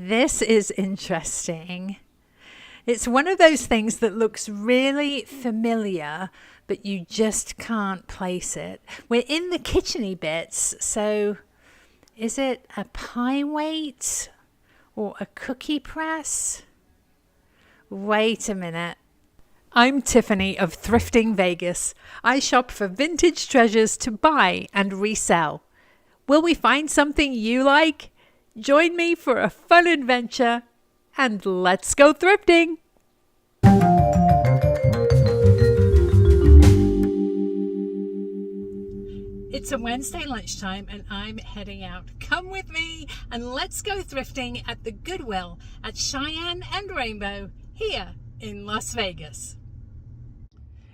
This is interesting. It's one of those things that looks really familiar, but you just can't place it. We're in the kitcheny bits, so is it a pie weight or a cookie press? Wait a minute. I'm Tiffany of Thrifting Vegas. I shop for vintage treasures to buy and resell. Will we find something you like? Join me for a fun adventure and let's go thrifting! It's a Wednesday lunchtime and I'm heading out. Come with me and let's go thrifting at the Goodwill at Cheyenne and Rainbow here in Las Vegas.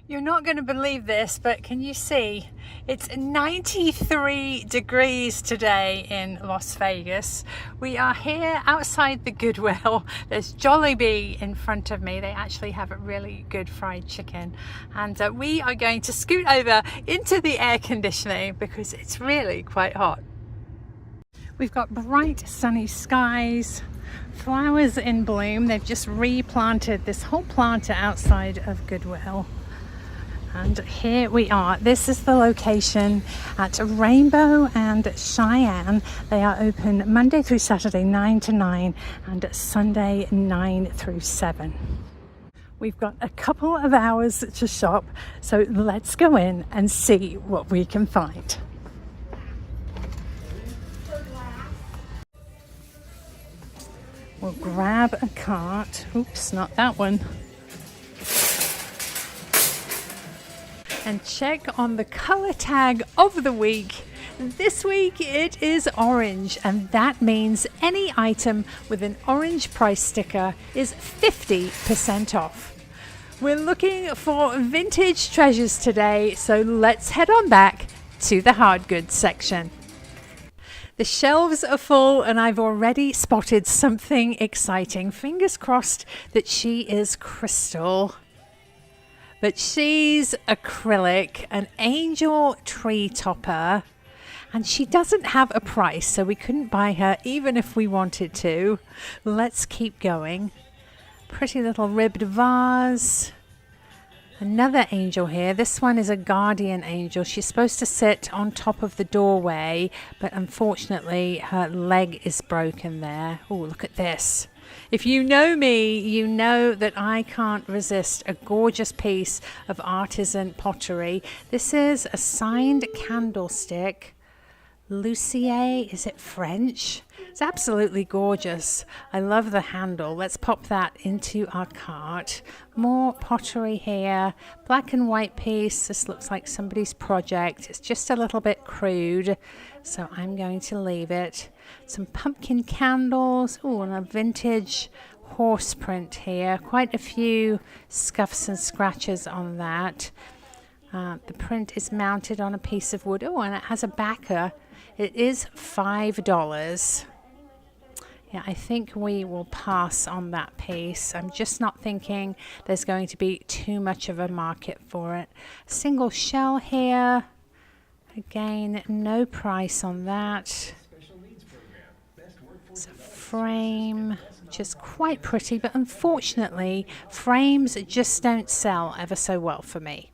You're not going to believe this, but can you see? It's 93 degrees today in Las Vegas. We are here outside the Goodwill. There's Jollibee in front of me. They actually have a really good fried chicken. And we are going to scoot over into the air conditioning because it's really quite hot. We've got bright sunny skies, flowers in bloom. They've just replanted this whole planter outside of Goodwill. And here we are. This is the location at Rainbow and Cheyenne. They are open Monday through Saturday 9 to 9 and Sunday 9 through 7. We've got a couple of hours to shop, so let's go in and see what we can find. We'll grab a cart. Oops, not that one. And check on the color tag of the week. This week it is orange, and that means any item with an orange price sticker is 50% off. We're looking for vintage treasures today, so let's head on back to the hard goods section. The shelves are full and I've already spotted something exciting. Fingers crossed that she is crystal. But she's acrylic, an angel tree topper, and she doesn't have a price, so we couldn't buy her even if we wanted to. Let's keep going. Pretty little ribbed vase. Another angel here. This one is a guardian angel. She's supposed to sit on top of the doorway, but unfortunately her leg is broken there. Oh, look at this. If you know me, you know that I can't resist a gorgeous piece of artisan pottery. This is a signed candlestick. Lucier, is it French? It's absolutely gorgeous. I love the handle. Let's pop that into our cart. More pottery here. Black and white piece. This looks like somebody's project. It's just a little bit crude, so I'm going to leave it. Some pumpkin candles. Oh, and a vintage horse print here. Quite a few scuffs and scratches on that. The print is mounted on a piece of wood. Oh, and it has a backer. It is $5. Yeah, I think we will pass on that piece. I'm just not thinking there's going to be too much of a market for it. Single shell here. Again, no price on that. It's a frame, which is quite pretty, but unfortunately, frames just don't sell ever so well for me.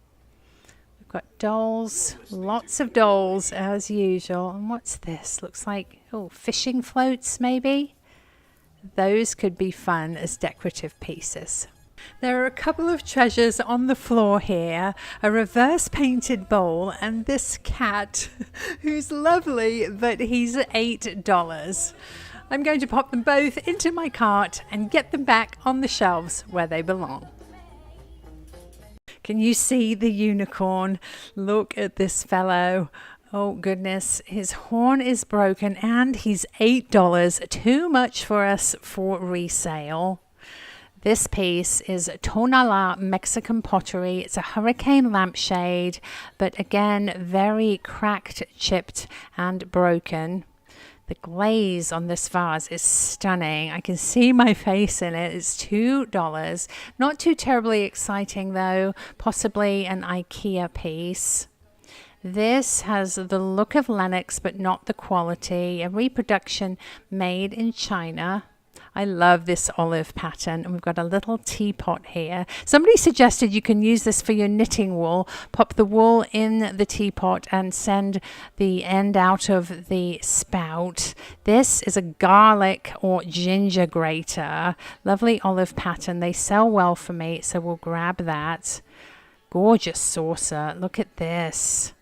We've got dolls, lots of dolls as usual. And what's this? Looks like, oh, fishing floats maybe? Those could be fun as decorative pieces. There are a couple of treasures on the floor here, a reverse painted bowl and this cat who's lovely, but he's $8. I'm going to pop them both into my cart and get them back on the shelves where they belong. Can you see the unicorn? Look at this fellow. Oh goodness, his horn is broken and he's $8. Too much for us for resale. This piece is Tonala Mexican pottery. It's a hurricane lampshade, but again, very cracked, chipped, and broken. The glaze on this vase is stunning. I can see my face in it. It's $2. Not too terribly exciting though, possibly an IKEA piece. This has the look of Lenox, but not the quality. A reproduction made in China. I love this olive pattern, and we've got a little teapot here. Somebody suggested you can use this for your knitting wool. Pop the wool in the teapot and send the end out of the spout. This is a garlic or ginger grater. Lovely olive pattern. They sell well for me, so we'll grab that. Gorgeous saucer. Look at this.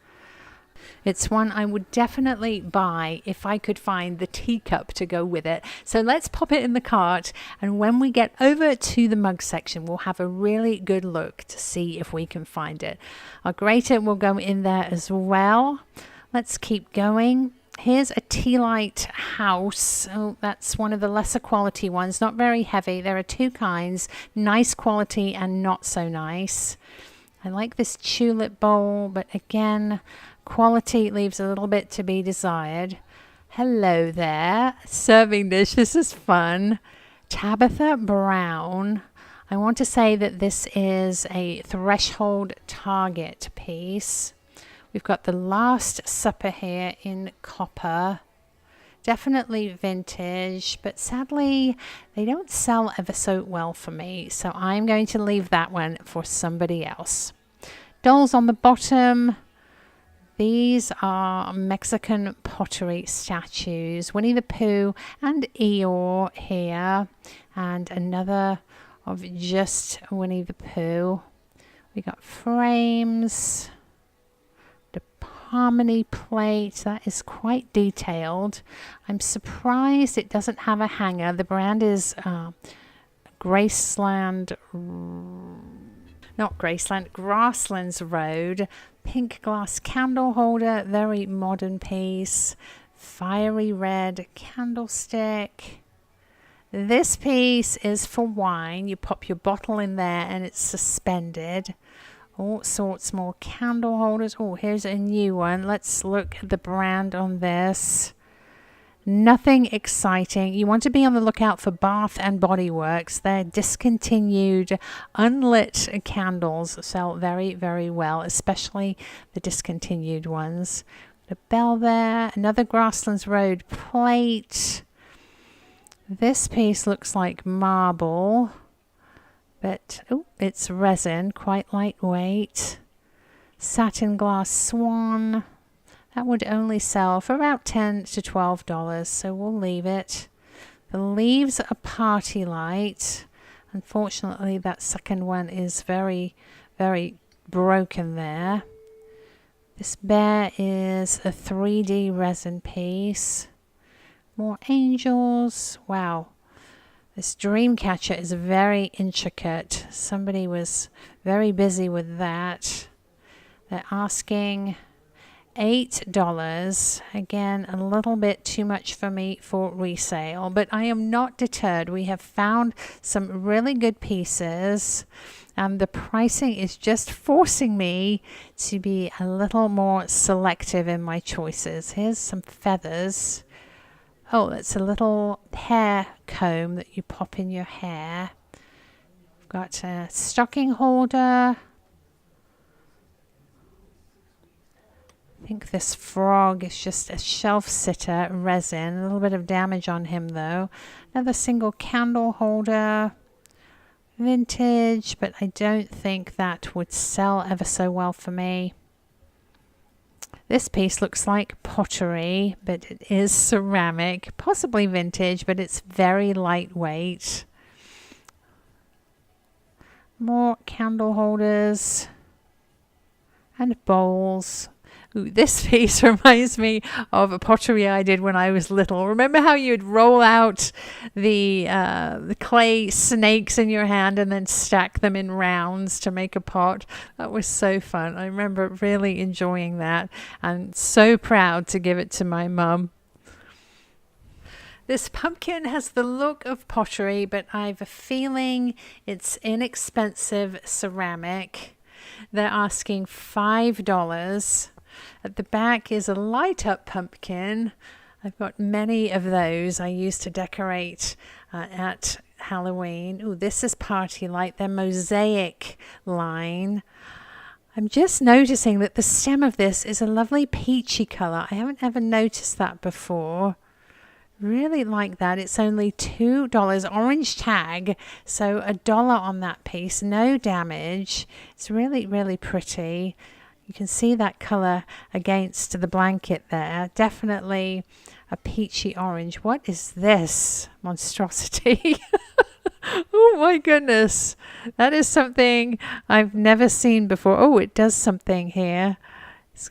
It's one I would definitely buy if I could find the teacup to go with it. So let's pop it in the cart, and when we get over to the mug section, we'll have a really good look to see if we can find it. Our grater will go in there as well. Let's keep going. Here's a tea light house. Oh, that's one of the lesser quality ones, not very heavy. There are two kinds, nice quality and not so nice. I like this tulip bowl, but again, quality leaves a little bit to be desired. Hello there. Serving dish. This is fun. Tabitha Brown. I want to say that this is a Threshold Target piece. We've got the Last Supper here in copper. Definitely vintage, but sadly they don't sell ever so well for me, so I'm going to leave that one for somebody else. Dolls on the bottom. These are Mexican pottery statues. Winnie the Pooh and Eeyore here, and another of just Winnie the Pooh. We got frames. Harmony plate, that is quite detailed. I'm surprised it doesn't have a hanger. The brand is Graceland, not Graceland, Grasslands Road. Pink glass candle holder, very modern piece. Fiery red candlestick. This piece is for wine. You pop your bottle in there and it's suspended. All sorts more candle holders. Oh, here's a new one. Let's look at the brand on this. Nothing exciting. You want to be on the lookout for Bath and Body Works. Their discontinued unlit candles sell very, very well, especially the discontinued ones. The bell there. Another Grasslands Road plate. This piece looks like marble. But oh, it's resin, quite lightweight. Satin glass swan. That would only sell for about $10 to $12, so we'll leave it. The leaves are party light. Unfortunately, that second one is very, very broken there. This bear is a 3D resin piece. More angels. Wow. This dream catcher is very intricate. Somebody was very busy with that. They're asking $8. Again, a little bit too much for me for resale, but I am not deterred. We have found some really good pieces, and the pricing is just forcing me to be a little more selective in my choices. Here's some feathers. Oh, that's a little hair comb that you pop in your hair. We've got a stocking holder. I think this frog is just a shelf sitter resin. A little bit of damage on him though. Another single candle holder. Vintage, but I don't think that would sell ever so well for me. This piece looks like pottery, but it is ceramic, possibly vintage, but it's very lightweight. More candle holders and bowls. Ooh, this piece reminds me of a pottery I did when I was little. Remember how you'd roll out the clay snakes in your hand and then stack them in rounds to make a pot? That was so fun. I remember really enjoying that and so proud to give it to my mum. This pumpkin has the look of pottery, but I have a feeling it's inexpensive ceramic. They're asking $5. At the back is a light up pumpkin. I've got many of those I used to decorate at Halloween. Oh, this is party light, their mosaic line. I'm just noticing that the stem of this is a lovely peachy color. I haven't ever noticed that before. Really like that. It's only $2. Orange tag, so $1 on that piece. No damage. It's really, really pretty. You can see that color against the blanket there. Definitely a peachy orange. What is this monstrosity? Oh my goodness. That is something I've never seen before. Oh, it does something here.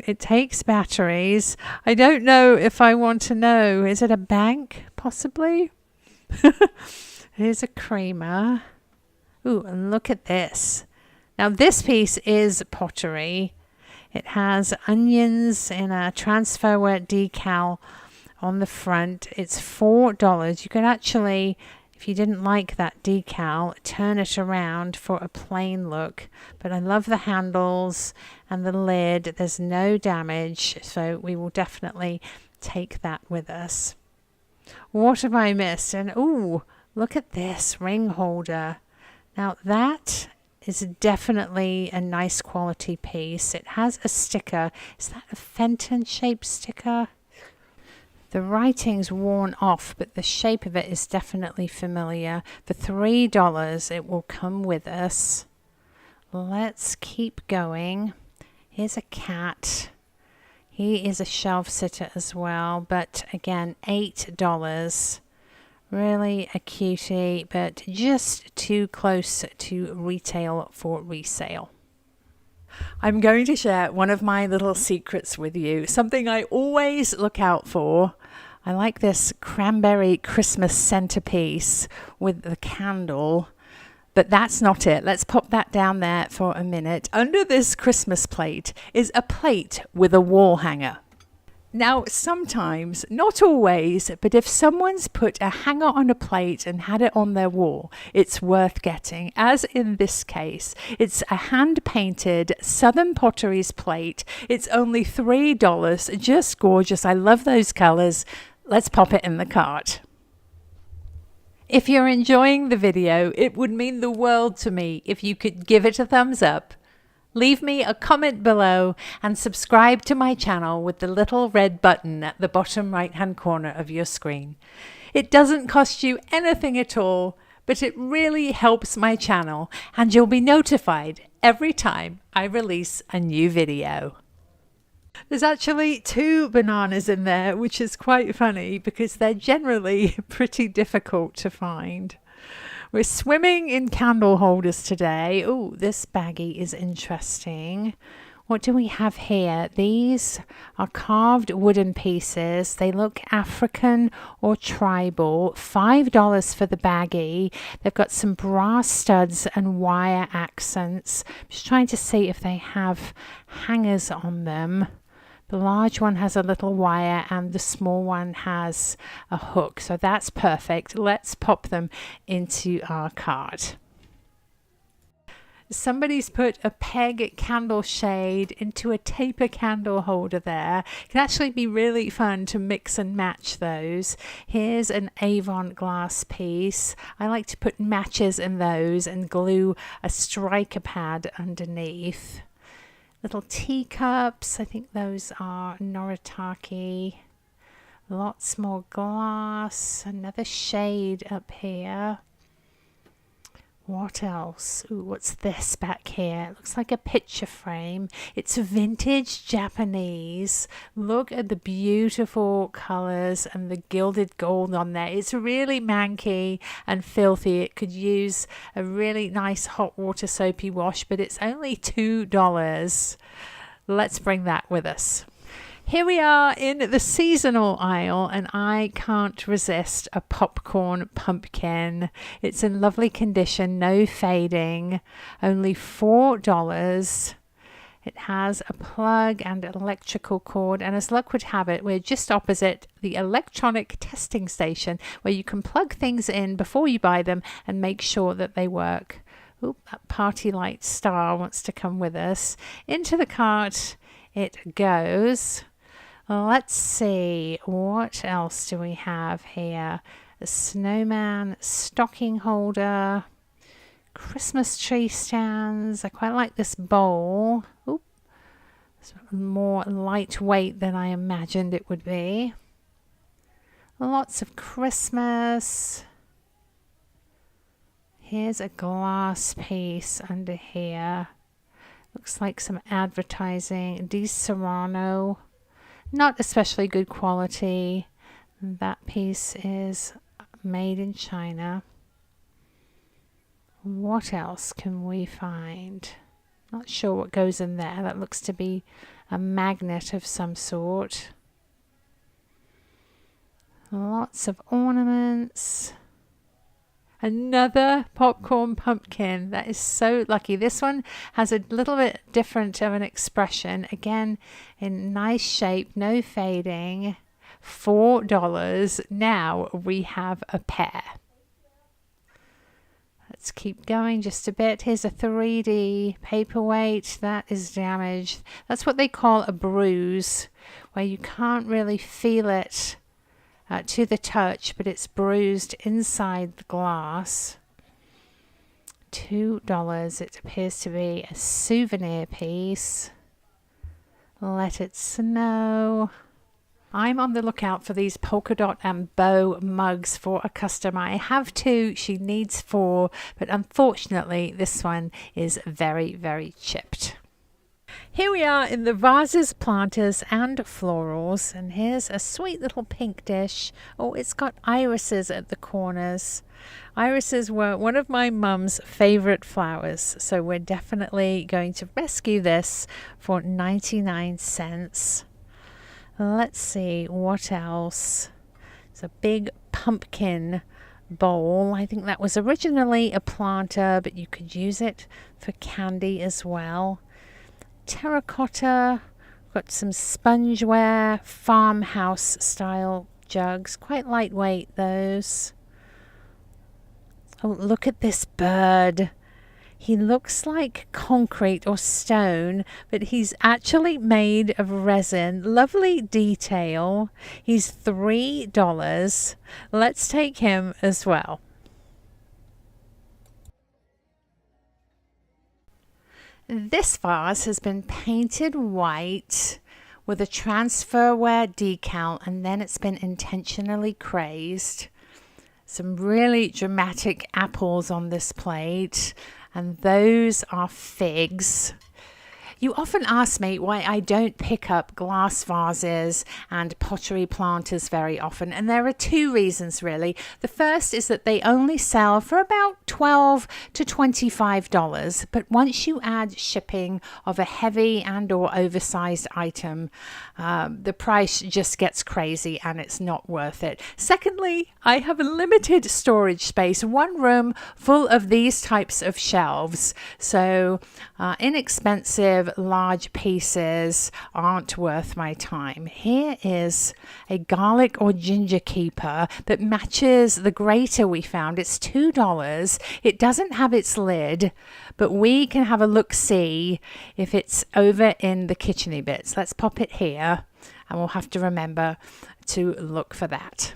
It takes batteries. I don't know if I want to know. Is it a bank, possibly? Here's a creamer. Ooh, and look at this. Now, this piece is pottery. It has onions in a transfer decal on the front. It's $4. You could actually, if you didn't like that decal, turn it around for a plain look. But I love the handles and the lid. There's no damage, so we will definitely take that with us. What have I missed? And ooh, look at this ring holder. Now that is definitely a nice quality piece. It has a sticker. Is that a Fenton shaped sticker? The writing's worn off, but the shape of it is definitely familiar. For $3, it will come with us. Let's keep going. Here's a cat. He is a shelf sitter as well, but again, $8. Really a cutie, but just too close to retail for resale. I'm going to share one of my little secrets with you, something I always look out for. I like this cranberry Christmas centerpiece with the candle, but that's not it. Let's pop that down there for a minute. Under this Christmas plate is a plate with a wall hanger. Now, sometimes, not always, but if someone's put a hanger on a plate and had it on their wall, it's worth getting. As in this case, it's a hand-painted Southern Potteries plate. It's only $3, just gorgeous. I love those colors. Let's pop it in the cart. If you're enjoying the video, it would mean the world to me if you could give it a thumbs up. Leave me a comment below and subscribe to my channel with the little red button at the bottom right-hand corner of your screen. It doesn't cost you anything at all, but it really helps my channel, and you'll be notified every time I release a new video. There's actually 2 bananas in there, which is quite funny because they're generally pretty difficult to find. We're swimming in candle holders today. Oh, this baggie is interesting. What do we have here? These are carved wooden pieces. They look African or tribal. $5 for the baggie. They've got some brass studs and wire accents. I'm just trying to see if they have hangers on them. The large one has a little wire and the small one has a hook. So that's perfect. Let's pop them into our cart. Somebody's put a peg candle shade into a taper candle holder there. It can actually be really fun to mix and match those. Here's an Avon glass piece. I like to put matches in those and glue a striker pad underneath. Little teacups, I think those are Noritake. Lots more glass, another shade up here. What else? Ooh, what's this back here? It looks like a picture frame. It's vintage Japanese. Look at the beautiful colors and the gilded gold on there. It's really manky and filthy. It could use a really nice hot water soapy wash, but it's only $2. Let's bring that with us. Here we are in the seasonal aisle, and I can't resist a popcorn pumpkin. It's in lovely condition, no fading, only $4. It has a plug and electrical cord, and as luck would have it, we're just opposite the electronic testing station where you can plug things in before you buy them and make sure that they work. Oop, that party light star wants to come with us. Into the cart it goes. Let's see, what else do we have here? A snowman stocking holder, Christmas tree stands. I quite like this bowl. Oop, it's more lightweight than I imagined it would be. Lots of Christmas. Here's a glass piece under here. Looks like some advertising. Di Serrano. Not especially good quality. That piece is made in China. What else can we find? Not sure what goes in there. That looks to be a magnet of some sort. Lots of ornaments. Another popcorn pumpkin. That is so lucky. This one has a little bit different of an expression. Again, in nice shape, no fading. $4. Now we have a pair. Let's keep going just a bit. Here's a 3D paperweight. That is damaged. That's what they call a bruise, where you can't really feel it to the touch, but it's bruised inside the glass. $2. It appears to be a souvenir piece. Let it snow. I'm on the lookout for these polka dot and bow mugs for a customer. I have 2, she needs 4, but unfortunately this one is very, very chipped. Here we are in the vases, planters and florals, and here's a sweet little pink dish. Oh, it's got irises at the corners. Irises were one of my mum's favorite flowers, so we're definitely going to rescue this for 99 cents. Let's see what else. It's a big pumpkin bowl. I think that was originally a planter, but you could use it for candy as well. Terracotta. Got some spongeware, farmhouse style jugs. Quite lightweight, those. Oh, look at this bird. He looks like concrete or stone, but he's actually made of resin. Lovely detail. He's $3. Let's take him as well. This vase has been painted white with a transferware decal, and then it's been intentionally crazed. Some really dramatic apples on this plate. And those are figs. You often ask me why I don't pick up glass vases and pottery planters very often, and there are 2 reasons really. The first is that they only sell for about $12 to $25, but once you add shipping of a heavy and or oversized item, the price just gets crazy and it's not worth it. Secondly, I have a limited storage space, 1 room full of these types of shelves, so inexpensive large pieces aren't worth my time. Here is a garlic or ginger keeper that matches the grater we found. It's $2. It doesn't have its lid, but we can have a look-see if it's over in the kitcheny bits. Let's pop it here and we'll have to remember to look for that.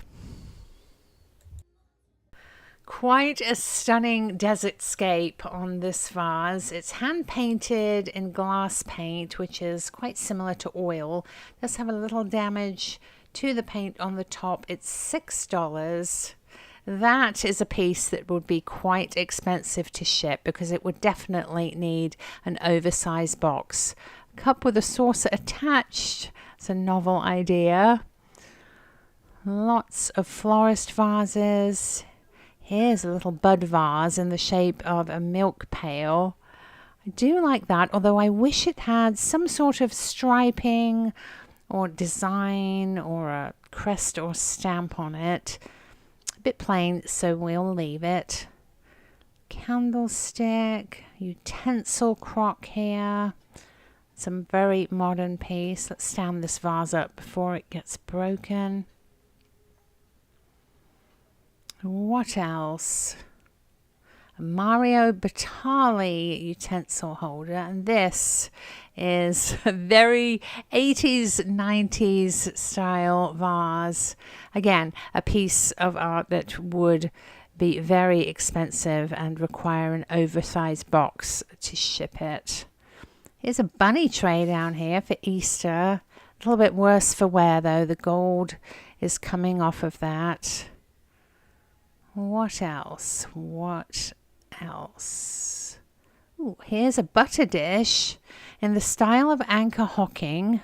Quite a stunning desertscape on this vase. It's hand painted in glass paint, which is quite similar to oil. It does have a little damage to the paint on the top. It's $6. That is a piece that would be quite expensive to ship because it would definitely need an oversized box. A cup with a saucer attached. It's a novel idea. Lots of florist vases. Here's a little bud vase in the shape of a milk pail. I do like that, although I wish it had some sort of striping or design or a crest or stamp on it. A bit plain, so we'll leave it. Candlestick, utensil crock here. Some very modern piece. Let's stand this vase up before it gets broken. What else? A Mario Batali utensil holder, and this is a very 80s, 90s style vase. Again, a piece of art that would be very expensive and require an oversized box to ship it. Here's a bunny tray down here for Easter. A little bit worse for wear though. The gold is coming off of that. What else? What else? Ooh, here's a butter dish in the style of anchor hocking.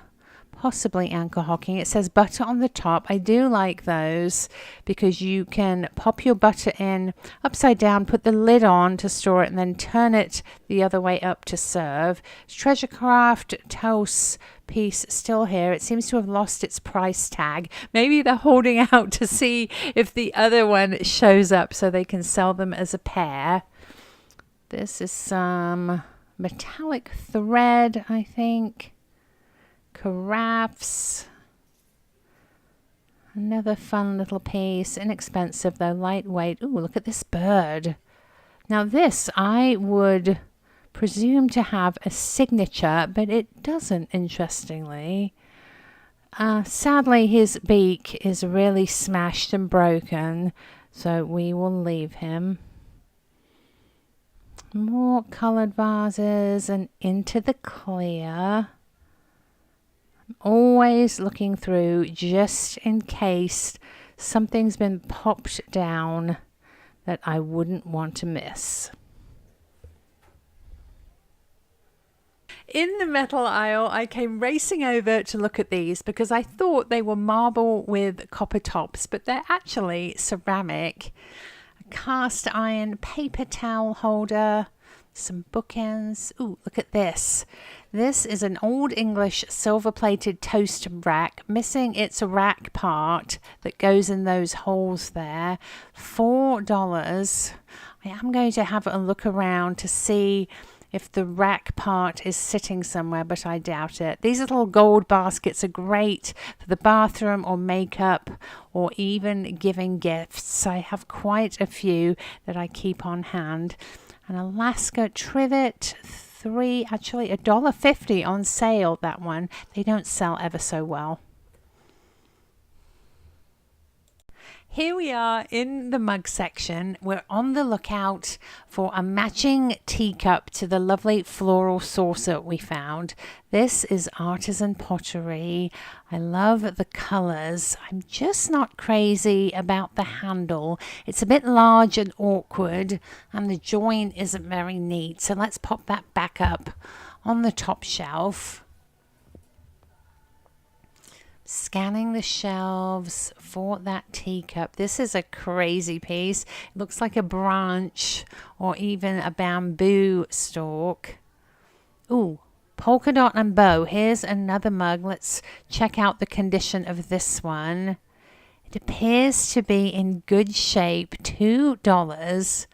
Possibly anchor hocking. It says butter on the top. I do like those because you can pop your butter in upside down, put the lid on to store it, and then turn it the other way up to serve. It's Treasure Craft toast piece still here. It seems to have lost its price tag. Maybe they're holding out to see if the other one shows up so they can sell them as a pair. This is some metallic thread, I think. Carafes. Another fun little piece. Inexpensive though, lightweight. Ooh, look at this bird. Now this I would presume to have a signature, but it doesn't, interestingly. Sadly, his beak is really smashed and broken, so we will leave him. More coloured vases and into the clear. Always looking through just in case something's been popped down that I wouldn't want to miss. In the metal aisle, I came racing over to look at these because I thought they were marble with copper tops, but they're actually ceramic. A cast iron paper towel holder, some bookends. Ooh, look at this. This is an old English silver-plated toast rack, missing its rack part that goes in those holes there. $4. I am going to have a look around to see if the rack part is sitting somewhere, but I doubt it. These little gold baskets are great for the bathroom or makeup or even giving gifts. I have quite a few that I keep on hand. An Alaska trivet, actually $1.50 on sale, that one. They don't sell ever so well. Here we are in the mug section. We're on the lookout for a matching teacup to the lovely floral saucer we found. This is artisan pottery. I love the colors. I'm just not crazy about the handle. It's a bit large and awkward, and the join isn't very neat. So let's pop that back up on the top shelf. Scanning the shelves for that teacup. This is a crazy piece. It looks like a branch or even a bamboo stalk. Ooh, polka dot and bow. Here's another mug. Let's check out the condition of this one. It appears to be in good shape. $2.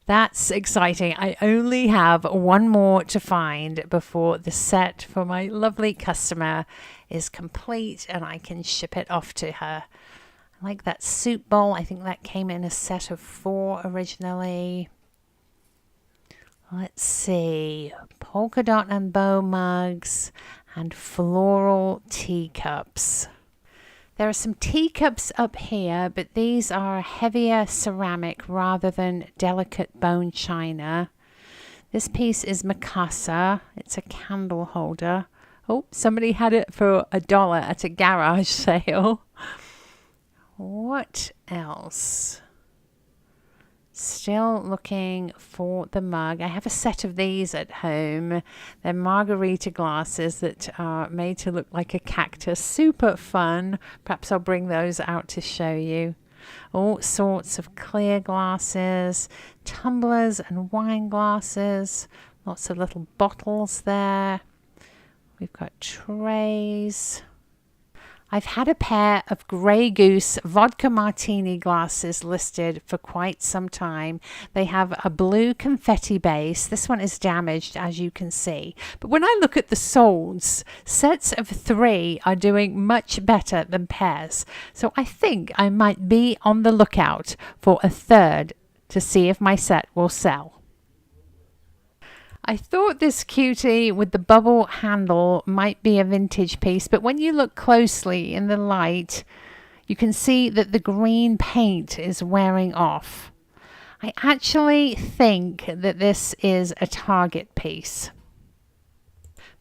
That's exciting. I only have one more to find before the set for my lovely customer is complete and I can ship it off to her. I like that soup bowl. I think that came in a set of 4 originally. Let's see. Polka dot and bow mugs and floral teacups. There are some teacups up here, but these are heavier ceramic rather than delicate bone china. This piece is Mikasa. It's a candle holder. Oh, somebody had it for $1 at a garage sale. What else? Still looking for the mug. I have a set of these at home. They're margarita glasses that are made to look like a cactus. Super fun. Perhaps I'll bring those out to show you. All sorts of clear glasses, tumblers and wine glasses. Lots of little bottles there. We've got trays. I've had a pair of Grey Goose vodka martini glasses listed for quite some time. They have a blue confetti base. This one is damaged, as you can see. But when I look at the solds, sets of 3 are doing much better than pairs. So I think I might be on the lookout for a 3rd to see if my set will sell. I thought this cutie with the bubble handle might be a vintage piece, but when you look closely in the light, you can see that the green paint is wearing off. I actually think that this is a Target piece.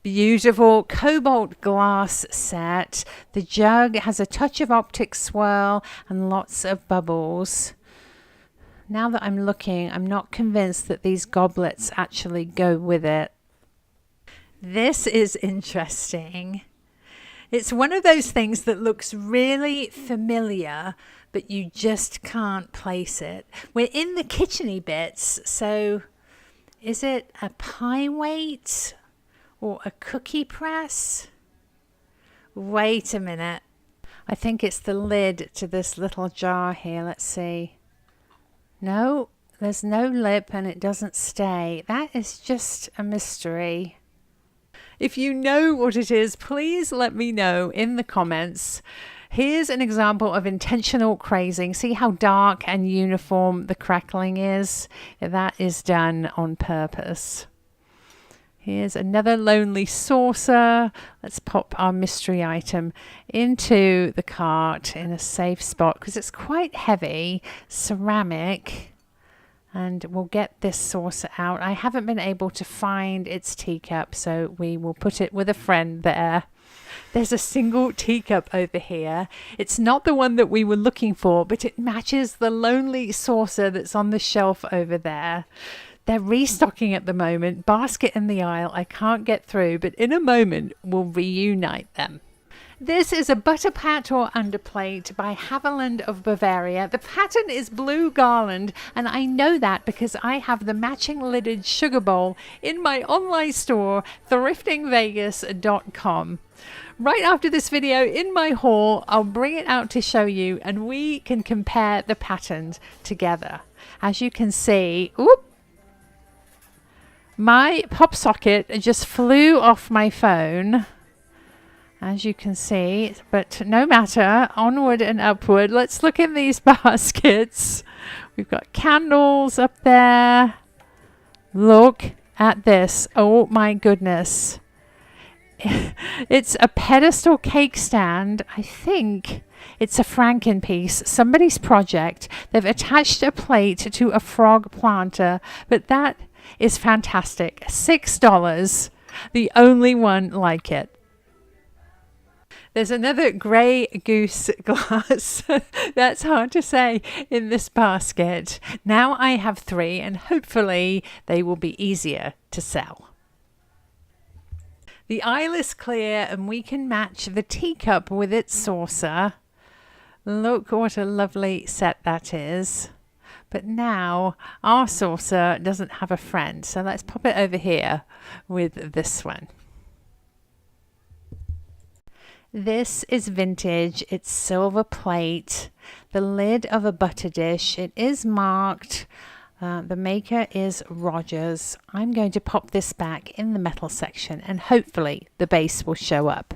Beautiful cobalt glass set. The jug has a touch of optic swirl and lots of bubbles. Now that I'm looking, I'm not convinced that these goblets actually go with it. This is interesting. It's one of those things that looks really familiar, but you just can't place it. We're in the kitcheny bits, so is it a pie weight or a cookie press? Wait a minute. I think it's the lid to this little jar here. Let's see. No, there's no lip and it doesn't stay. That is just a mystery. If you know what it is, please let me know in the comments. Here's an example of intentional crazing. See how dark and uniform the crackling is? That is done on purpose. Here's another lonely saucer. Let's pop our mystery item into the cart in a safe spot because it's quite heavy, ceramic. And we'll get this saucer out. I haven't been able to find its teacup, so we will put it with a friend there. There's a single teacup over here. It's not the one that we were looking for, but it matches the lonely saucer that's on the shelf over there. They're restocking at the moment. Basket in the aisle. I can't get through, but in a moment we'll reunite them. This is a butter pat or underplate by Haviland of Bavaria. The pattern is blue garland, and I know that because I have the matching lidded sugar bowl in my online store, thriftingvegas.com. Right after this video in my haul, I'll bring it out to show you, and we can compare the patterns together. As you can see, my pop socket just flew off my phone. As you can see, but no matter, onward and upward. Let's look in these baskets. We've got candles up there. Look at this. Oh my goodness. It's a pedestal cake stand. I think it's a Frankenpiece, somebody's project. They've attached a plate to a frog planter, but that is fantastic. $6, the only one like it. There's another grey goose glass, that's hard to say, in this basket. Now I have 3 and hopefully they will be easier to sell. The aisle is clear and we can match the teacup with its saucer. Look what a lovely set that is. But now our saucer doesn't have a friend, so let's pop it over here with this one. This is vintage. It's silver plate, the lid of a butter dish. It is marked. The maker is Rogers. I'm going to pop this back in the metal section and hopefully the base will show up.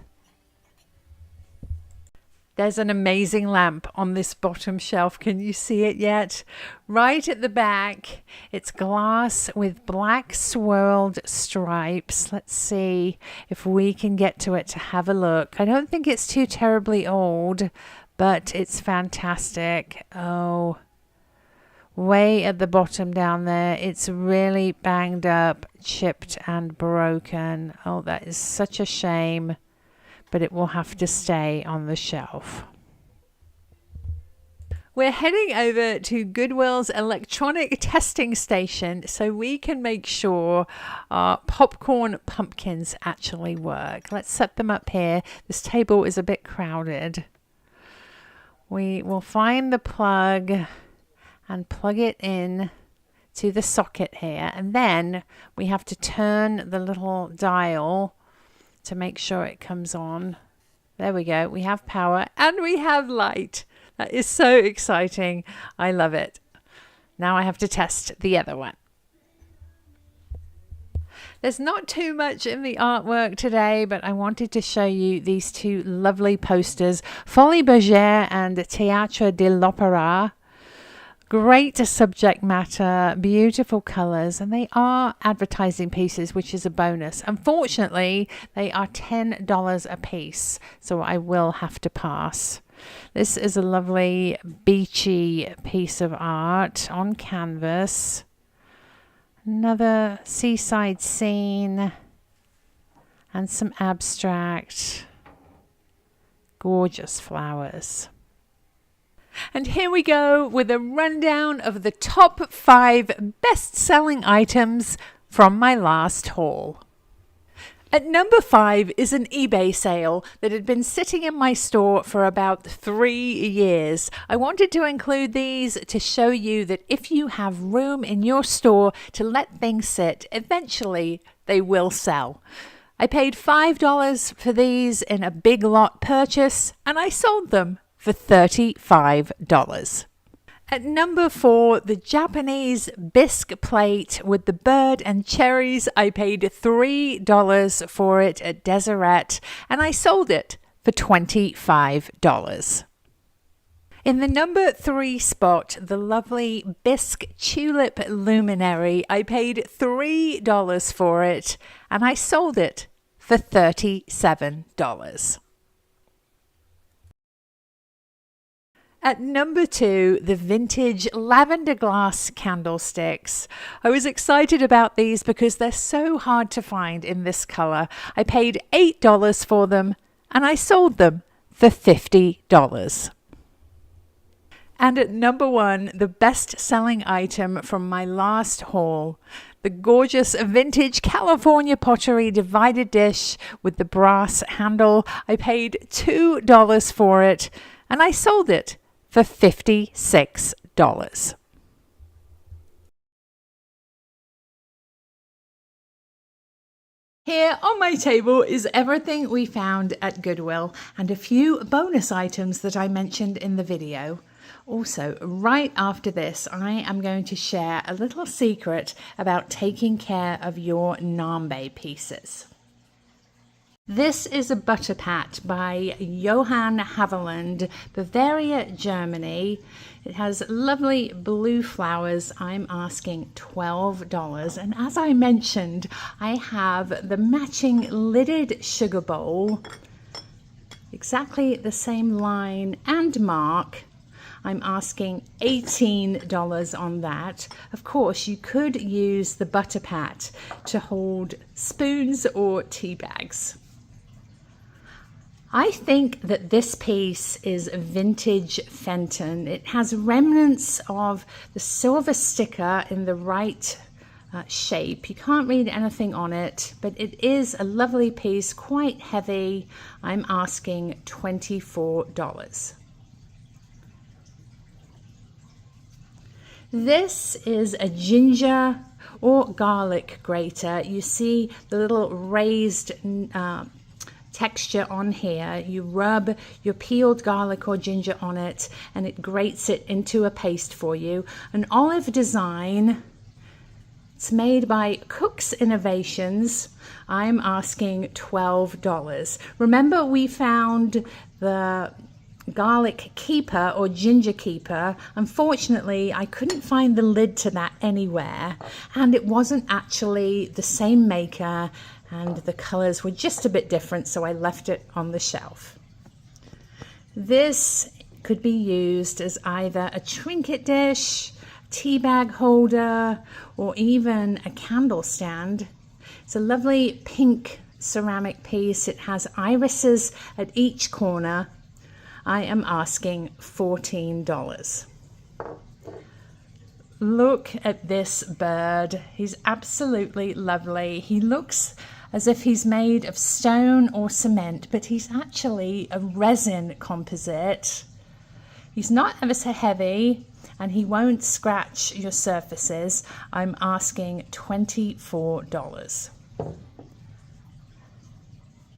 There's an amazing lamp on this bottom shelf. Can you see it yet? Right at the back, it's glass with black swirled stripes. Let's see if we can get to it to have a look. I don't think it's too terribly old, but it's fantastic. Oh, way at the bottom down there, it's really banged up, chipped and broken. Oh, that is such a shame. But it will have to stay on the shelf. We're heading over to Goodwill's electronic testing station so we can make sure our popcorn pumpkins actually work. Let's set them up here. This table is a bit crowded. We will find the plug and plug it in to the socket here. And then we have to turn the little dial to make sure it comes on. There we go. We have power and we have light. That is so exciting. I love it. Now I have to test the other one. There's not too much in the artwork today, but I wanted to show you these 2 lovely posters, Folies Bergère and Théâtre de l'Opéra. Great subject matter, beautiful colors, and they are advertising pieces, which is a bonus. Unfortunately, they are $10 a piece, so I will have to pass. This is a lovely beachy piece of art on canvas. Another seaside scene. and some abstract. Gorgeous flowers. And here we go with a rundown of the top 5 best-selling items from my last haul. At number 5 is an eBay sale that had been sitting in my store for about 3 years. I wanted to include these to show you that if you have room in your store to let things sit, eventually they will sell. I paid $5 for these in a big lot purchase, and I sold them for $35. At number 4, the Japanese bisque plate with the bird and cherries. I paid $3 for it at Deseret, and I sold it for $25. In the number 3 spot, the lovely bisque tulip luminary. I paid $3 for it, and I sold it for $37. At number 2, the vintage lavender glass candlesticks. I was excited about these because they're so hard to find in this color. I paid $8 for them, and I sold them for $50. And at number 1, the best-selling item from my last haul, the gorgeous vintage California pottery divided dish with the brass handle. I paid $2 for it, and I sold it for $56. Here on my table is everything we found at Goodwill and a few bonus items that I mentioned in the video. Also, right after this, I am going to share a little secret about taking care of your Nambe pieces. This is a butter pat by Johann Haviland, Bavaria, Germany. It has lovely blue flowers. I'm asking $12. And as I mentioned, I have the matching lidded sugar bowl, exactly the same line and mark. I'm asking $18 on that. Of course, you could use the butter pat to hold spoons or tea bags. I think that this piece is vintage Fenton. It has remnants of the silver sticker in the right shape. You can't read anything on it, but it is a lovely piece, quite heavy. I'm asking $24. This is a ginger or garlic grater. You see the little raised texture on here. You rub your peeled garlic or ginger on it and it grates it into a paste for you. An olive design. It's made by Cook's Innovations. I'm asking $12. Remember, we found the garlic keeper or ginger keeper. Unfortunately, I couldn't find the lid to that anywhere, and it wasn't actually the same maker, and the colors were just a bit different, so I left it on the shelf. This could be used as either a trinket dish, tea bag holder, or even a candle stand. It's a lovely pink ceramic piece. It has irises at each corner. I am asking $14. Look at this bird. He's absolutely lovely. He looks as if he's made of stone or cement, but he's actually a resin composite. He's not ever so heavy, and he won't scratch your surfaces. I'm asking $24.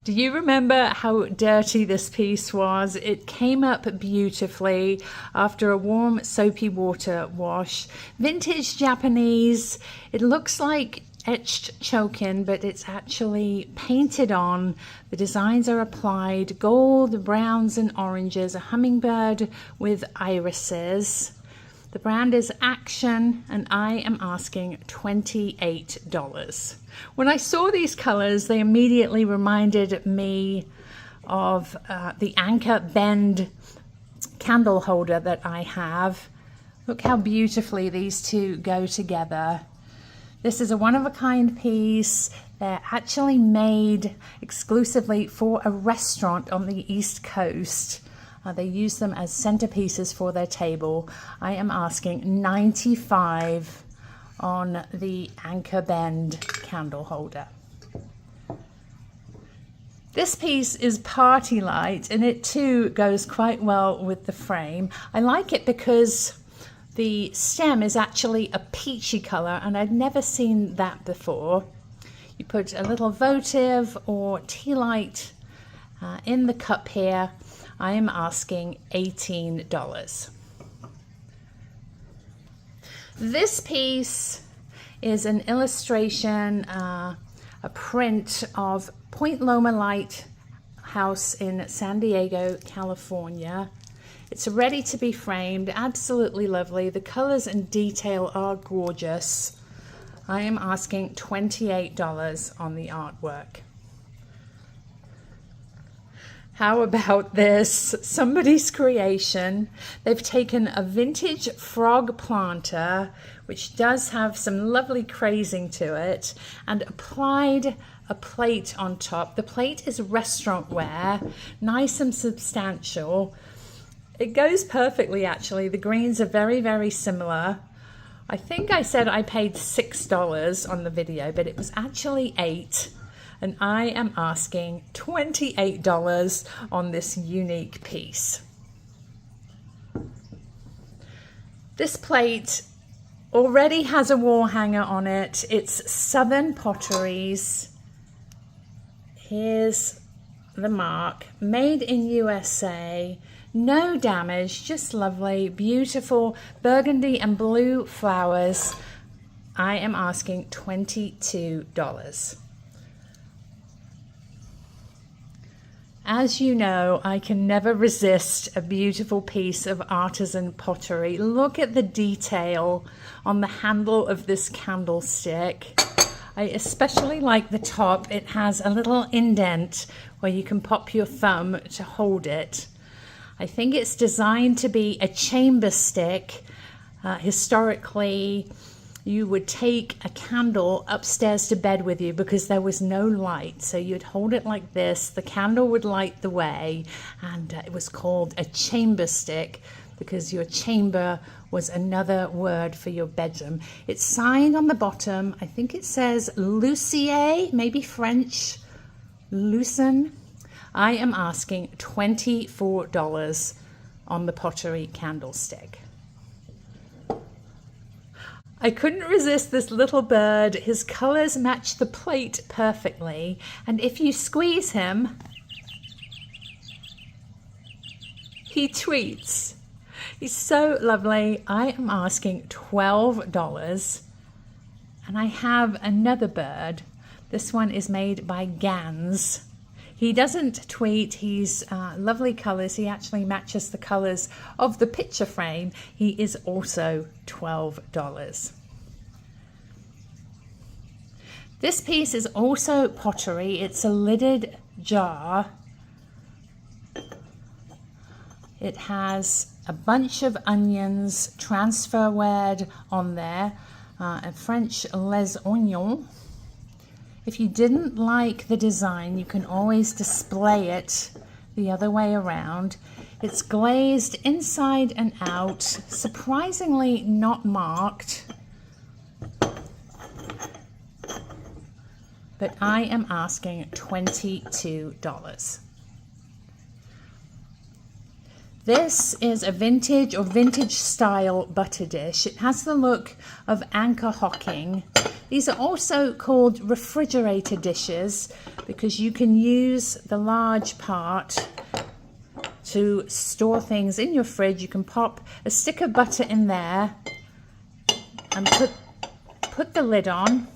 Do you remember how dirty this piece was? It came up beautifully after a warm soapy water wash. Vintage Japanese. It looks like etched chokin, but it's actually painted on. The designs are applied: gold, browns and oranges, a hummingbird with irises. The brand is Action, and I am asking $28. When I saw these colors, they immediately reminded me of the Anchor Bend candle holder that I have. Look how beautifully these two go together. This is a one-of-a-kind piece. They're actually made exclusively for a restaurant on the East Coast. They use them as centerpieces for their table. I am asking $95 on the anchor bend candle holder. This piece is party light, and it too goes quite well with the frame. I like it because the stem is actually a peachy color, and I'd never seen that before. You put a little votive or tea light in the cup here. I am asking $18. This piece is an illustration, a print of Point Loma Lighthouse in San Diego, California. It's ready to be framed, absolutely lovely. The colors and detail are gorgeous. I am asking $28 on the artwork. How about this? Somebody's creation. They've taken a vintage frog planter, which does have some lovely crazing to it, and applied a plate on top. The plate is restaurant ware, nice and substantial. It goes perfectly, actually. The greens are very, very similar. I think I said I paid $6 on the video, but it was actually $8. And I am asking $28 on this unique piece. This plate already has a wall hanger on it. It's Southern Potteries. Here's the mark, made in USA. No damage, just lovely, beautiful burgundy and blue flowers. I am asking $22. As you know, I can never resist a beautiful piece of artisan pottery. Look at the detail on the handle of this candlestick. I especially like the top. It has a little indent where you can pop your thumb to hold it. I think it's designed to be a chamber stick. Historically, you would take a candle upstairs to bed with you because there was no light. So you'd hold it like this, the candle would light the way, and it was called a chamber stick because your chamber was another word for your bedroom. It's signed on the bottom. I think it says Lucier, maybe French, Lucen. I am asking $24 on the pottery candlestick. I couldn't resist this little bird. His colors match the plate perfectly, and if you squeeze him, he tweets. He's so lovely. I am asking $12, and I have another bird. This one is made by Gans. He doesn't tweet. He's lovely colors. He actually matches the colors of the picture frame. He is also $12. This piece is also pottery. It's a lidded jar. It has a bunch of onions transfer-wared on there, a French les oignons. If you didn't like the design, you can always display it the other way around. It's glazed inside and out, surprisingly not marked. But I am asking $22. This is a vintage or vintage style butter dish. It has the look of anchor hocking. These are also called refrigerator dishes because you can use the large part to store things in your fridge. You can pop a stick of butter in there and put the lid on.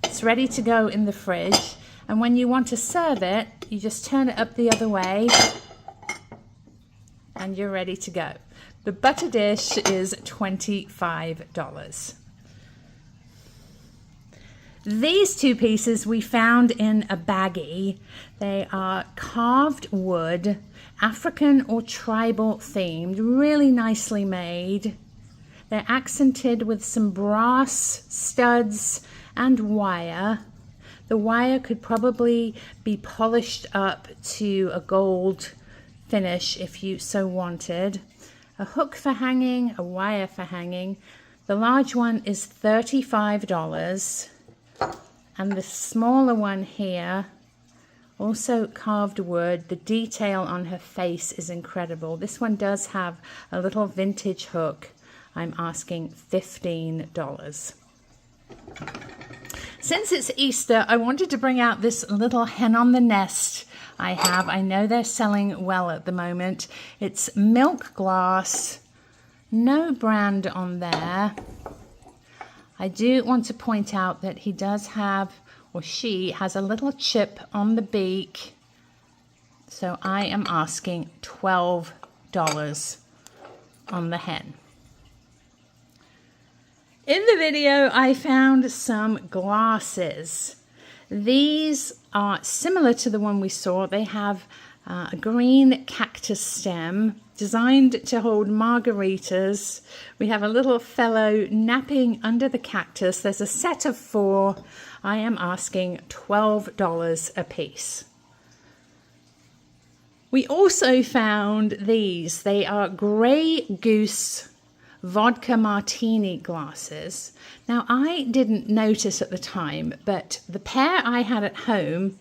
It's ready to go in the fridge, and when you want to serve it, you just turn it up the other way and you're ready to go. The butter dish is $25. These two pieces we found in a baggie. They are carved wood, African or tribal themed, really nicely made. They're accented with some brass studs and wire. The wire could probably be polished up to a gold finish if you so wanted. A hook for hanging, a wire for hanging. The large one is $35, and the smaller one here, also carved wood. The detail on her face is incredible. This one does have a little vintage hook. I'm asking $15. Since it's Easter, I wanted to bring out this little hen on the nest I have. I know they're selling well at the moment. It's milk glass, no brand on there. I do want to point out that he does have, or she has, a little chip on the beak. So I am asking $12 on the hen. In the video, I found some glasses. These are similar to the one we saw. They have a green cactus stem designed to hold margaritas. We have a little fellow napping under the cactus. There's a set of 4. I am asking $12 a piece. We also found these. They are Grey Goose vodka martini glasses. Now, I didn't notice at the time, but the pair I had at home,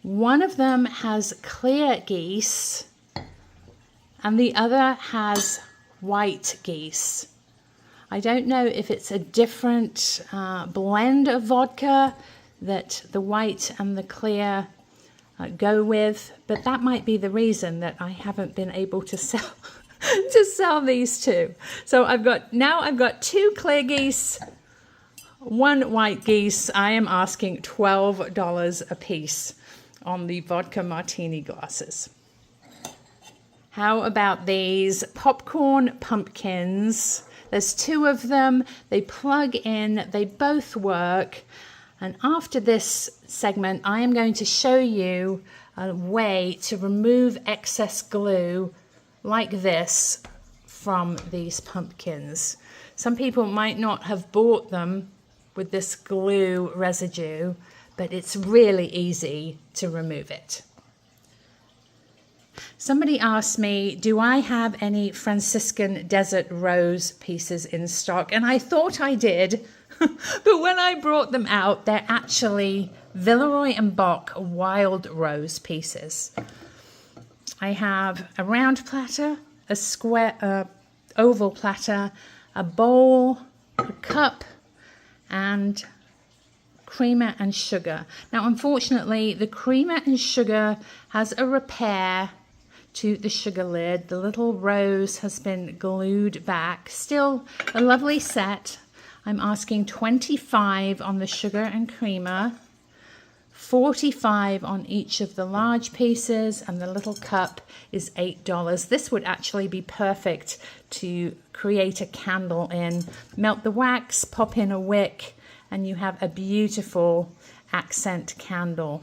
one of them has clear geese and the other has white geese. I don't know if it's a different blend of vodka that the white and the clear go with, but that might be the reason that I haven't been able to sell these two. So I've got 2 clear geese, 1 white geese. I am asking $12 a piece on the vodka martini glasses. How about these popcorn pumpkins? There's 2 of them. They plug in, they both work. And after this segment, I am going to show you a way to remove excess glue like this from these pumpkins. Some people might not have bought them with this glue residue, but it's really easy to remove it. Somebody asked me, do I have any Franciscan desert rose pieces in stock? And I thought I did, but when I brought them out, they're actually Villeroy and Boch wild rose pieces. I have a round platter, a square, oval platter, a bowl, a cup, and creamer and sugar. Now, unfortunately, the creamer and sugar has a repair to the sugar lid. The little rose has been glued back. Still a lovely set. I'm asking $25 on the sugar and creamer, $45 on each of the large pieces, and the little cup is $8. This would actually be perfect to create a candle in. Melt the wax, pop in a wick, and you have a beautiful accent candle.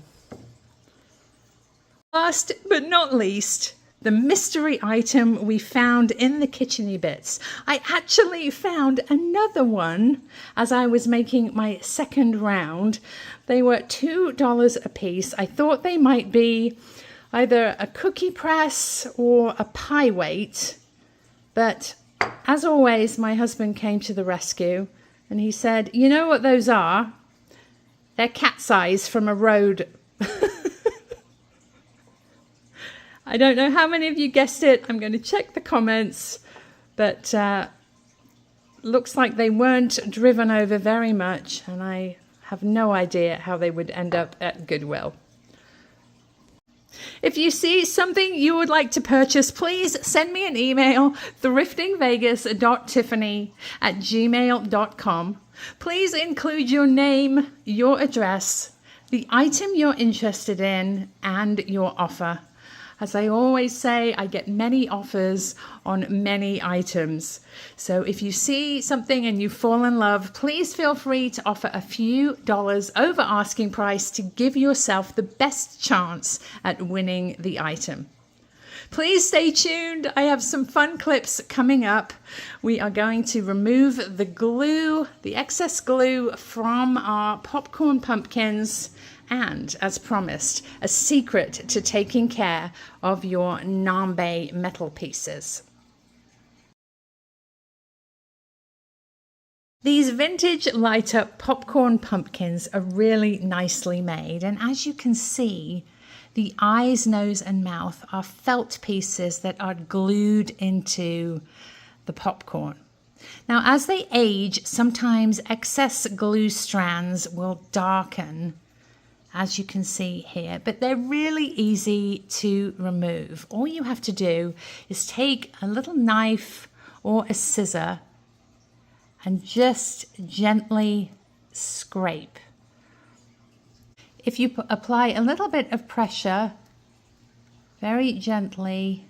Last but not least, the mystery item we found in the Kitcheny bits. I actually found another one as I was making my second round. They were $2 a piece. I thought they might be either a cookie press or a pie weight, but as always, my husband came to the rescue and he said, you know what those are? They're cat's eyes from a road. I don't know how many of you guessed it. I'm going to check the comments, but looks like they weren't driven over very much, and I have no idea how they would end up at Goodwill. If you see something you would like to purchase, please send me an email, thriftingvegas.tiffany@gmail.com. Please include your name, your address, the item you're interested in, and your offer. As I always say, I get many offers on many items. So if you see something and you fall in love, please feel free to offer a few dollars over asking price to give yourself the best chance at winning the item. Please stay tuned. I have some fun clips coming up. We are going to remove the glue, the excess glue from our popcorn pumpkins, and, as promised, a secret to taking care of your Nambe metal pieces. These vintage light up popcorn pumpkins are really nicely made, and as you can see, the eyes, nose and mouth are felt pieces that are glued into the popcorn. Now, as they age, sometimes excess glue strands will darken, as you can see here, but they're really easy to remove. All you have to do is take a little knife or a scissor and just gently scrape. If you apply a little bit of pressure, very gently,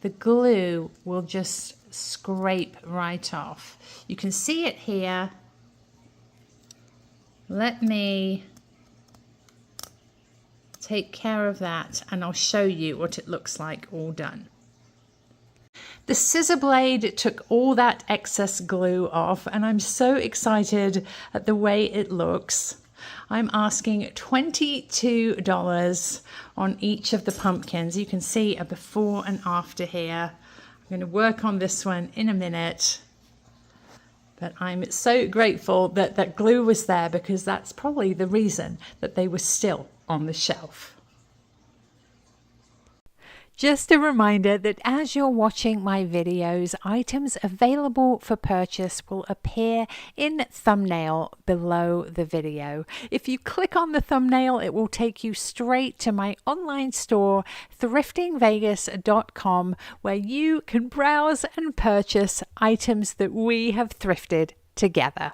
the glue will just scrape right off. You can see it here. Let me take care of that and I'll show you what it looks like all done. The scissor blade took all that excess glue off and I'm so excited at the way it looks. I'm asking $22 on each of the pumpkins. You can see a before and after here. I'm going to work on this one in a minute. But I'm so grateful that that glue was there because that's probably the reason that they were still on the shelf. Just a reminder that as you're watching my videos, items available for purchase will appear in thumbnail below the video. If you click on the thumbnail, it will take you straight to my online store, thriftingvegas.com, where you can browse and purchase items that we have thrifted together.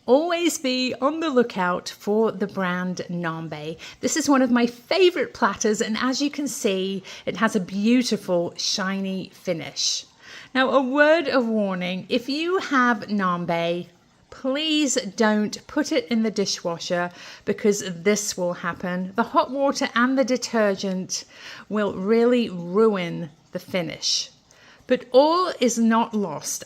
Always be on the lookout for the brand Nambe. This is one of my favorite platters, and as you can see, it has a beautiful shiny finish. Now, a word of warning, if you have Nambe, please don't put it in the dishwasher because this will happen. The hot water and the detergent will really ruin the finish. But all is not lost.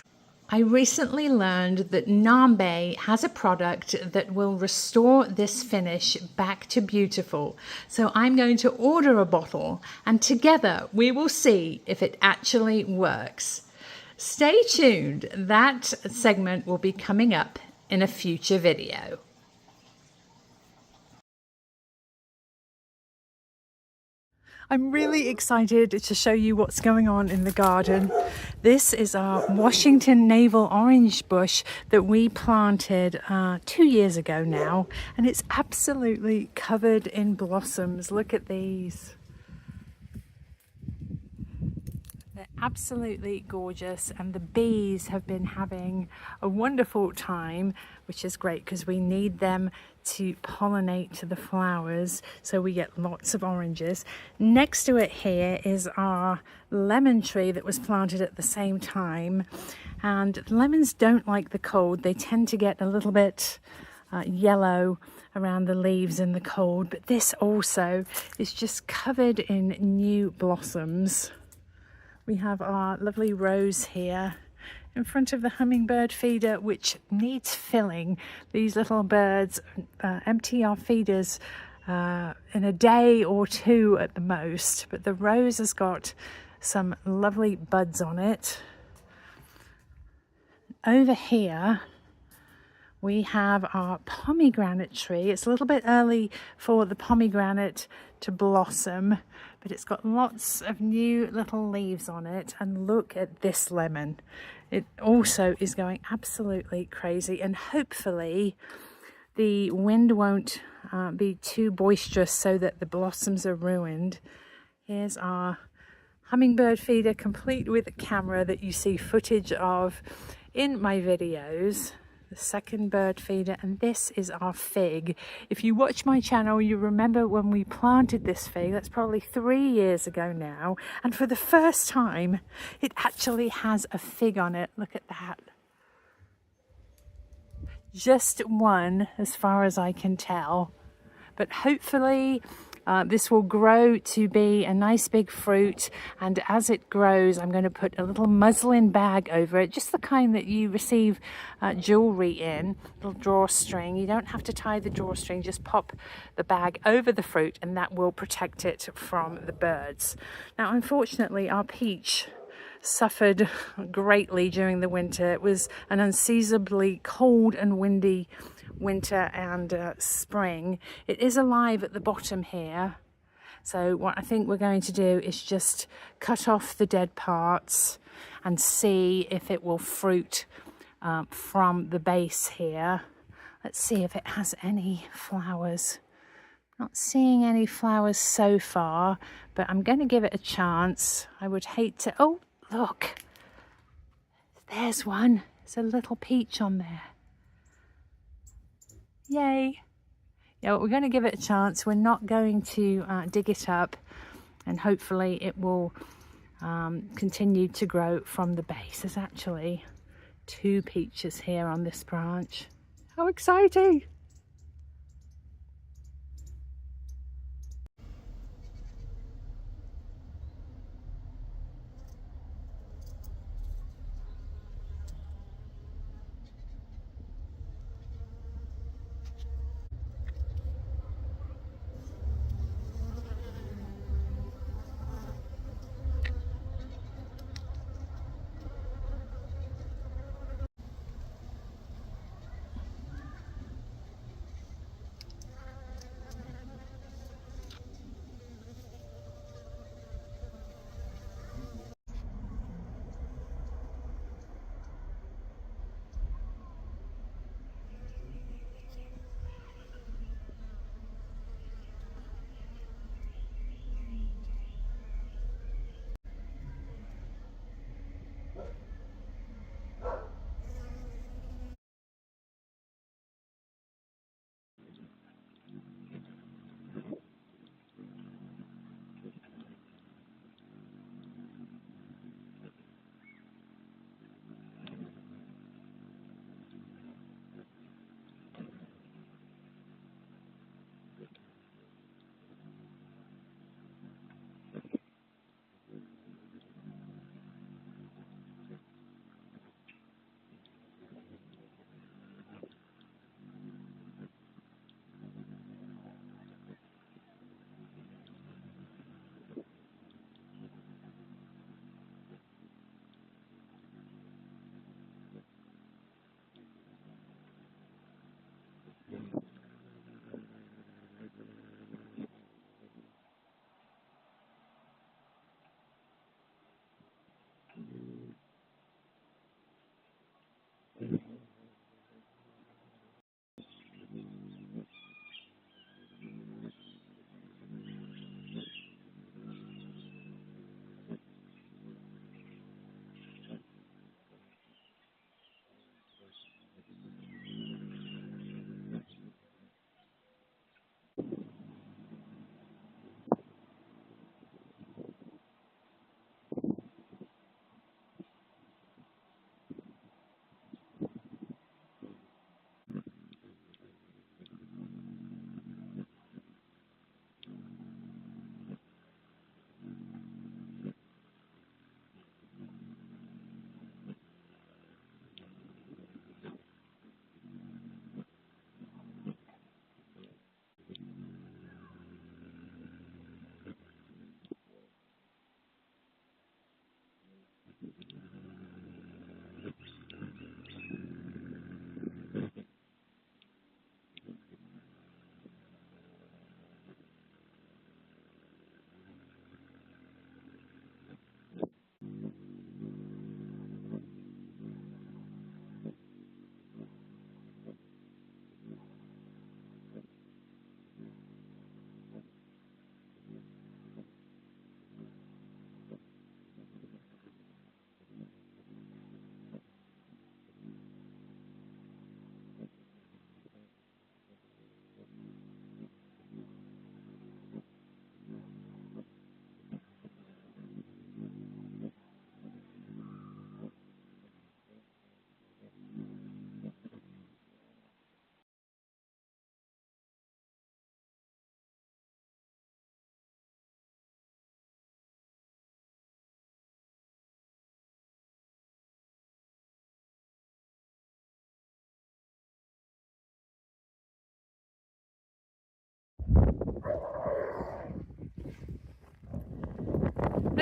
I recently learned that Nambe has a product that will restore this finish back to beautiful. So I'm going to order a bottle and together we will see if it actually works. Stay tuned. That segment will be coming up in a future video. I'm really excited to show you what's going on in the garden. This is our Washington navel orange bush that we planted 2 years ago now, and it's absolutely covered in blossoms. Look at these. They're absolutely gorgeous, and the bees have been having a wonderful time, which is great because we need them to pollinate to the flowers so we get lots of oranges. Next to it here is our lemon tree that was planted at the same time, and lemons don't like the cold. They tend to get a little bit yellow around the leaves in the cold, but this also is just covered in new blossoms. We have our lovely rose here in front of the hummingbird feeder, which needs filling. These little birds empty our feeders in a day or two at the most, but the rose has got some lovely buds on it. Over here we have our pomegranate tree. It's a little bit early for the pomegranate to blossom, but it's got lots of new little leaves on it. And look at this lemon. It also is going absolutely crazy, and hopefully the wind won't be too boisterous so that the blossoms are ruined. Here's our hummingbird feeder, complete with a camera that you see footage of in my videos. The second bird feeder, and this is our fig. If you watch my channel, you remember when we planted this fig. That's probably 3 years ago now, and for the first time it actually has a fig on it. Look at that. Just one as far as I can tell, but hopefully This will grow to be a nice big fruit, and as it grows I'm going to put a little muslin bag over it, just the kind that you receive jewelry in, little drawstring. You don't have to tie the drawstring, just pop the bag over the fruit and that will protect it from the birds. Now unfortunately our peach suffered greatly during the winter. It was an unseasonably cold and windy winter and spring. It is alive at the bottom here, so what I think we're going to do is just cut off the dead parts and see if it will fruit from the base here. Let's see if it has any flowers. Not seeing any flowers so far, but I'm going to give it a chance. I would hate to... Oh, look, there's one. There's a little peach on there. Yay. Yeah, well, we're going to give it a chance. We're not going to dig it up, and hopefully it will continue to grow from the base. There's actually 2 peaches here on this branch. How exciting!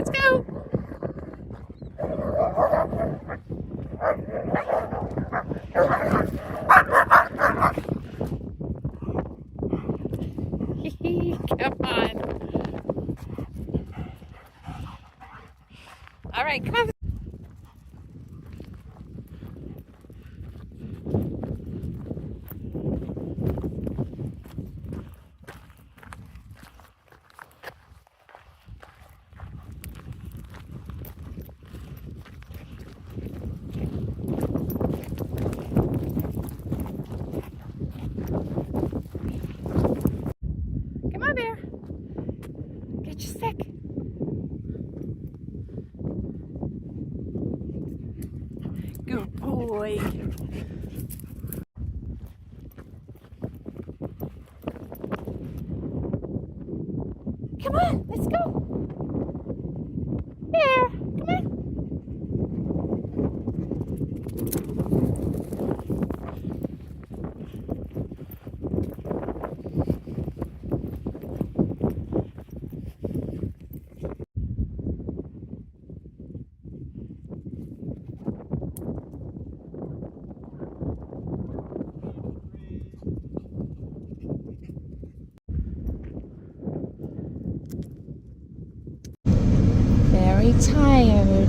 Let's go. Come on. All right, come on. Come on, Bear. Get your stick. Good boy. Come on, let's go. Bear, come on. Very tired.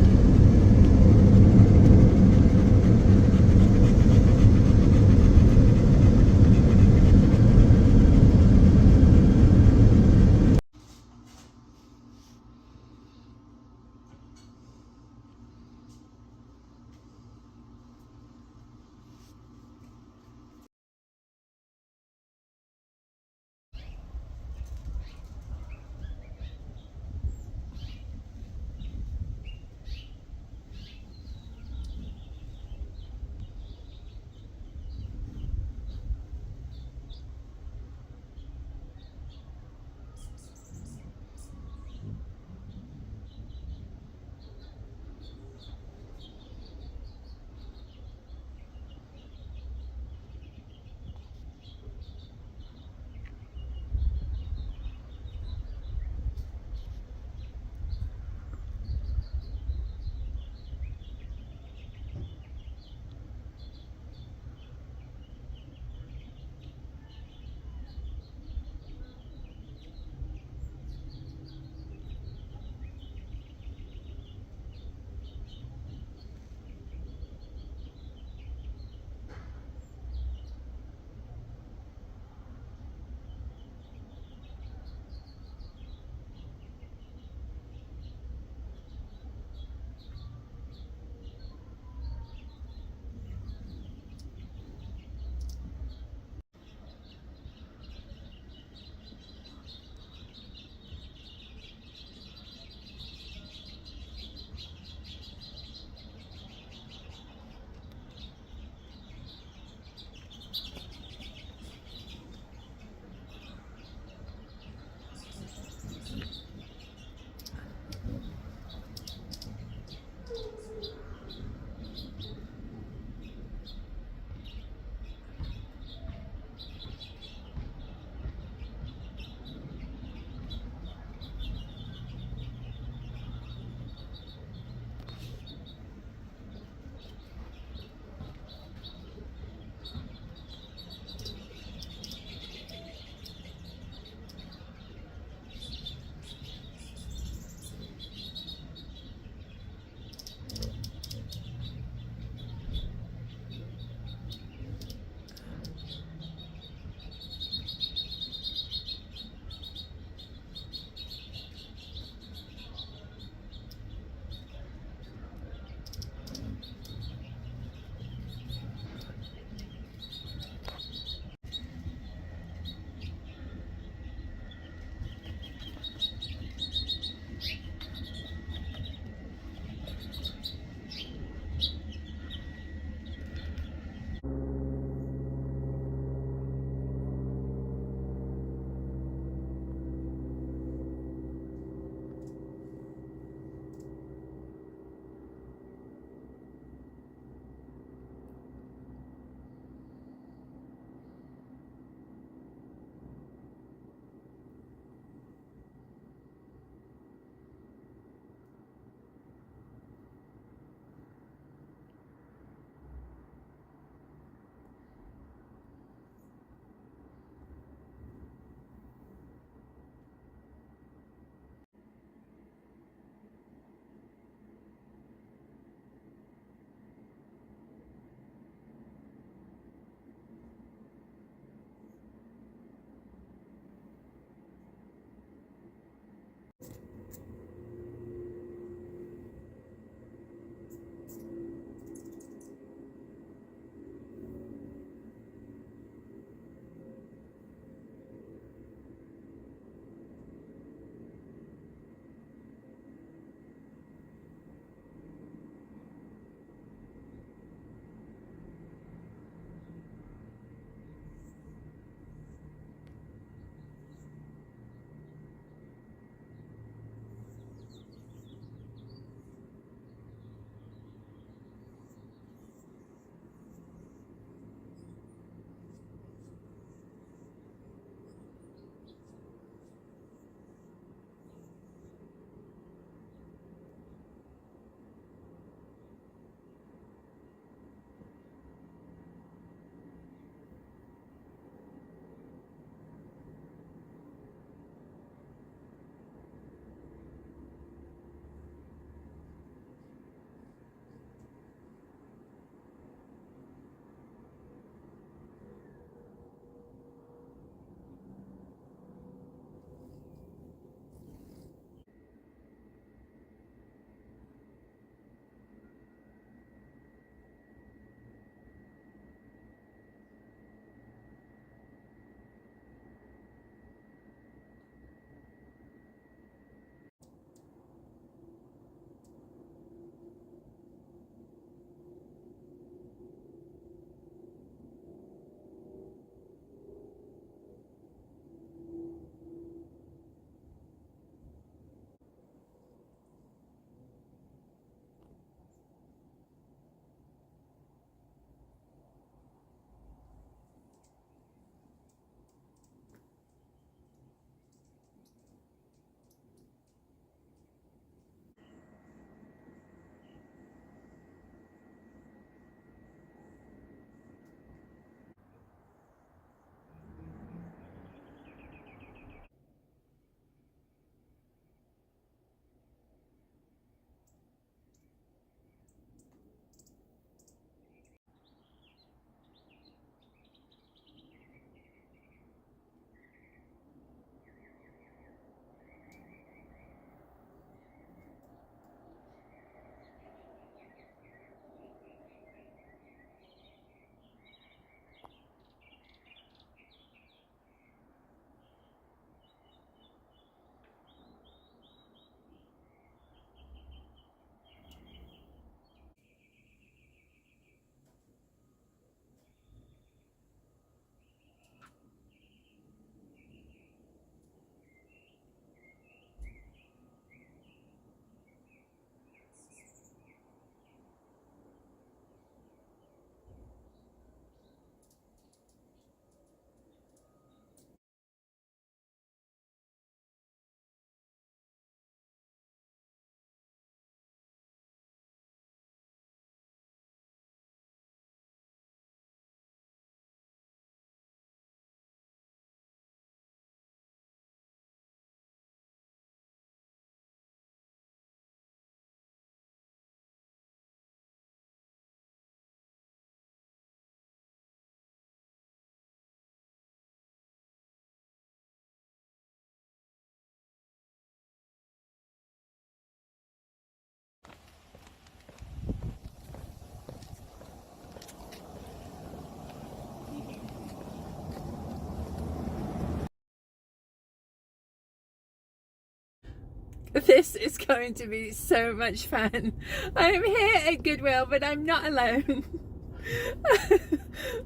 This is going to be so much fun. I am here at Goodwill, but I'm not alone.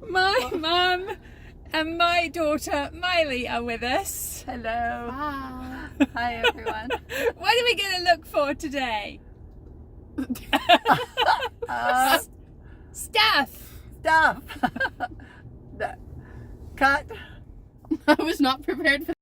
My mum and my daughter Miley are with us. Hello. Hi. Hi, everyone. What are we going to look for today? Stuff. Stuff. Cut. I was not prepared for